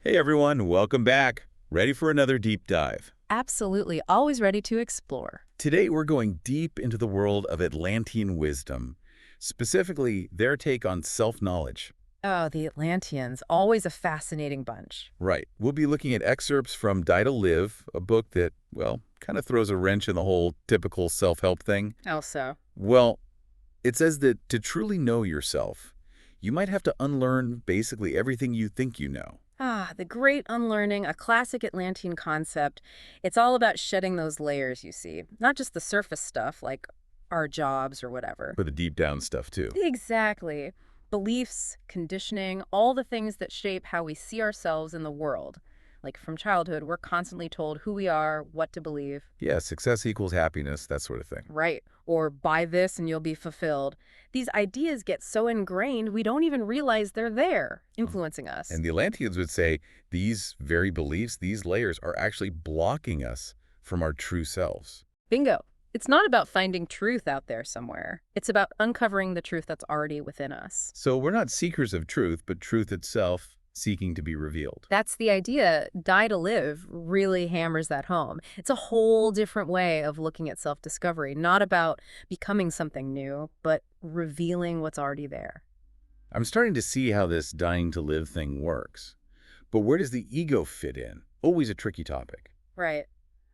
Hey everyone, welcome back. Ready for another deep dive. Absolutely, always ready to explore. Today we're going deep into the world of Atlantean wisdom, specifically their take on self-knowledge. Oh, the Atlanteans, always a fascinating bunch. Right, we'll be looking at excerpts from Die to Live, a book that, well, kind of throws a wrench in the whole typical self-help thing. Also, Well, it says that to truly know yourself, you might have to unlearn basically everything you think you know. the great unlearning, a classic Atlantean concept. It's all about shedding those layers, you see, not just the surface stuff like our jobs or whatever. For the deep down stuff too. Exactly. Beliefs, conditioning, all the things that shape how we see ourselves in the world. Like from childhood, we're constantly told who we are, what to believe. Yeah, success equals happiness, that sort of thing. Right. Or buy this and you'll be fulfilled. These ideas get so ingrained we don't even realize they're there, influencing us. And the Atlanteans would say these very beliefs, these layers, are actually blocking us from our true selves. Bingo. It's not about finding truth out there somewhere. It's about uncovering the truth that's already within us. So we're not seekers of truth, but truth itself seeking to be revealed. That's the idea. Die to Live really hammers that home. It's a whole different way of looking at self-discovery, not about becoming something new, but revealing what's already there. I'm starting to see how this dying to live thing works. But where does the ego fit in? Always a tricky topic. Right.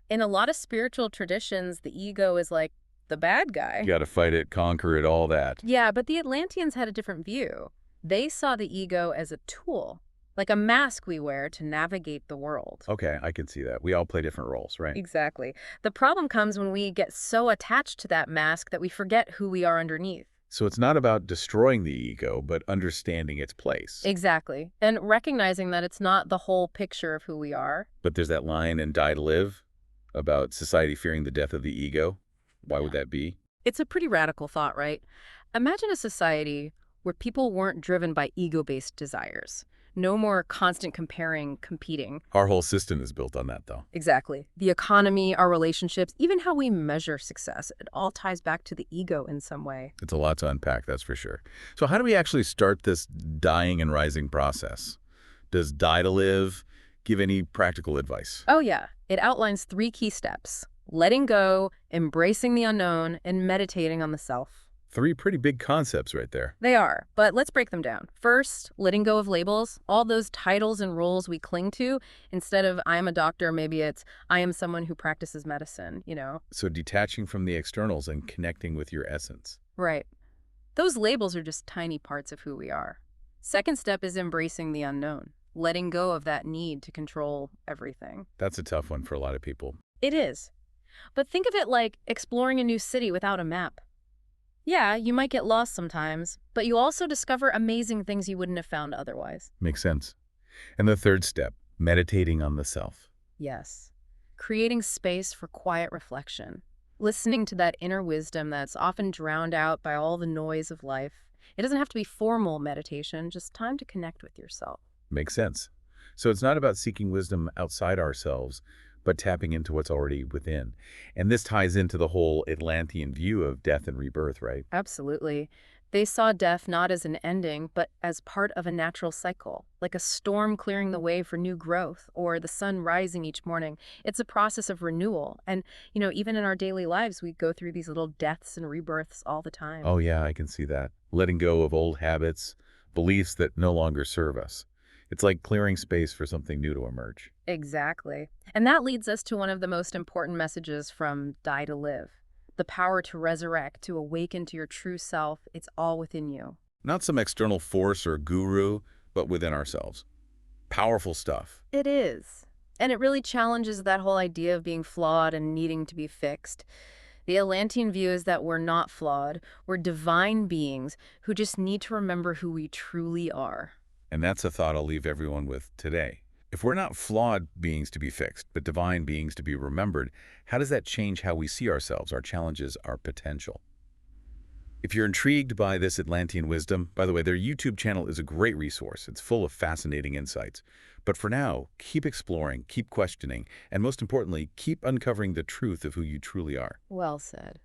In a lot of spiritual traditions, the ego is like the bad guy. You got to fight it, conquer it, all that. Yeah, but the Atlanteans had a different view. They saw the ego as a tool, like a mask we wear to navigate the world. Okay, I can see that. We all play different roles, right? Exactly. The problem comes when we get so attached to that mask that we forget who we are underneath. So it's not about destroying the ego, but understanding its place. Exactly. And recognizing that it's not the whole picture of who we are. But there's that line in Die to Live about society fearing the death of the ego. Why would that be? It's a pretty radical thought, right? Imagine a society where people weren't driven by ego-based desires. No more constant comparing, competing. Our whole system is built on that, though. Exactly. The economy, our relationships, even how we measure success, it all ties back to the ego in some way. It's a lot to unpack, that's for sure. So how do we actually start this dying and rising process? Does Die to Live give any practical advice? Oh yeah, it outlines 3 key steps: letting go, embracing the unknown, and meditating on the self. 3 pretty big concepts right there. They are, but let's break them down. First, letting go of labels, all those titles and roles we cling to. Instead of I am a doctor, maybe it's I am someone who practices medicine, you know? So detaching from the externals and connecting with your essence. Right. Those labels are just tiny parts of who we are. Second step is embracing the unknown, letting go of that need to control everything. That's a tough one for a lot of people. It is. But think of it like exploring a new city without a map. Yeah, you might get lost sometimes, but you also discover amazing things you wouldn't have found otherwise. Makes sense. And the third step, meditating on the self. Yes. Creating space for quiet reflection. Listening to that inner wisdom that's often drowned out by all the noise of life. It doesn't have to be formal meditation, just time to connect with yourself. Makes sense. So it's not about seeking wisdom outside ourselves, but tapping into what's already within. And this ties into the whole Atlantean view of death and rebirth, right? Absolutely. They saw death not as an ending, but as part of a natural cycle, like a storm clearing the way for new growth or the sun rising each morning. It's a process of renewal. And, even in our daily lives, we go through these little deaths and rebirths all the time. Oh yeah, I can see that. Letting go of old habits, beliefs that no longer serve us. It's like clearing space for something new to emerge. Exactly. And that leads us to one of the most important messages from Die to Live. The power to resurrect, to awaken to your true self. It's all within you. Not some external force or guru, but within ourselves. Powerful stuff. It is. And it really challenges that whole idea of being flawed and needing to be fixed. The Atlantean view is that we're not flawed. We're divine beings who just need to remember who we truly are. And that's a thought I'll leave everyone with today. If we're not flawed beings to be fixed, but divine beings to be remembered, how does that change how we see ourselves, our challenges, our potential? If you're intrigued by this Atlantean wisdom, by the way, their YouTube channel is a great resource. It's full of fascinating insights. But for now, keep exploring, keep questioning, and most importantly, keep uncovering the truth of who you truly are. Well said.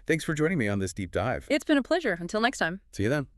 Thanks for joining me on this deep dive. It's been a pleasure. Until next time. See you then.